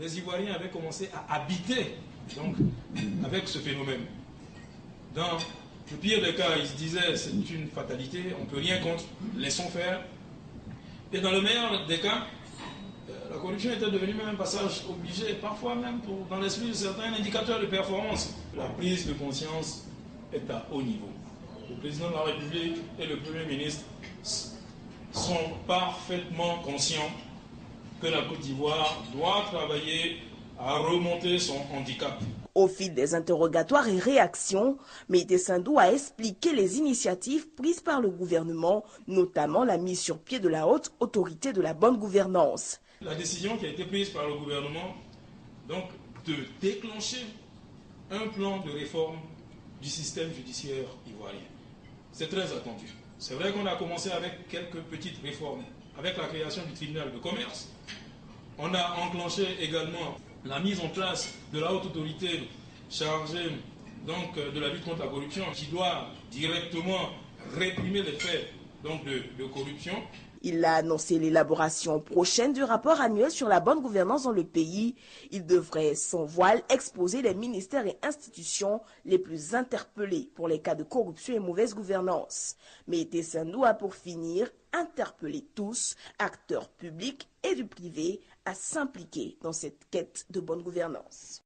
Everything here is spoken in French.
les Ivoiriens avaient commencé à habiter donc, avec ce phénomène. Dans le pire des cas, ils se disaient c'est une fatalité, on ne peut rien contre, laissons faire. Et dans le meilleur des cas, la corruption était devenue même un passage obligé, parfois même dans l'esprit de certains indicateurs de performance. La prise de conscience est à haut niveau. Le président de la République et le Premier ministre sont parfaitement conscients que la Côte d'Ivoire doit travailler à remonter son handicap. Au fil des interrogatoires et réactions, Maïté Sindou a expliqué les initiatives prises par le gouvernement, notamment la mise sur pied de la haute autorité de la bonne gouvernance. La décision qui a été prise par le gouvernement, donc, de déclencher un plan de réforme du système judiciaire ivoirien. C'est très attendu. C'est vrai qu'on a commencé avec quelques petites réformes, avec la création du tribunal de commerce. On a enclenché également la mise en place de la haute autorité chargée donc, de la lutte contre la corruption, qui doit directement réprimer les faits donc, de corruption. Il a annoncé l'élaboration prochaine du rapport annuel sur la bonne gouvernance dans le pays. Il devrait, sans voile, exposer les ministères et institutions les plus interpellés pour les cas de corruption et mauvaise gouvernance. Maïté Sindou a pour finir interpellé tous, acteurs publics et du privé, à s'impliquer dans cette quête de bonne gouvernance.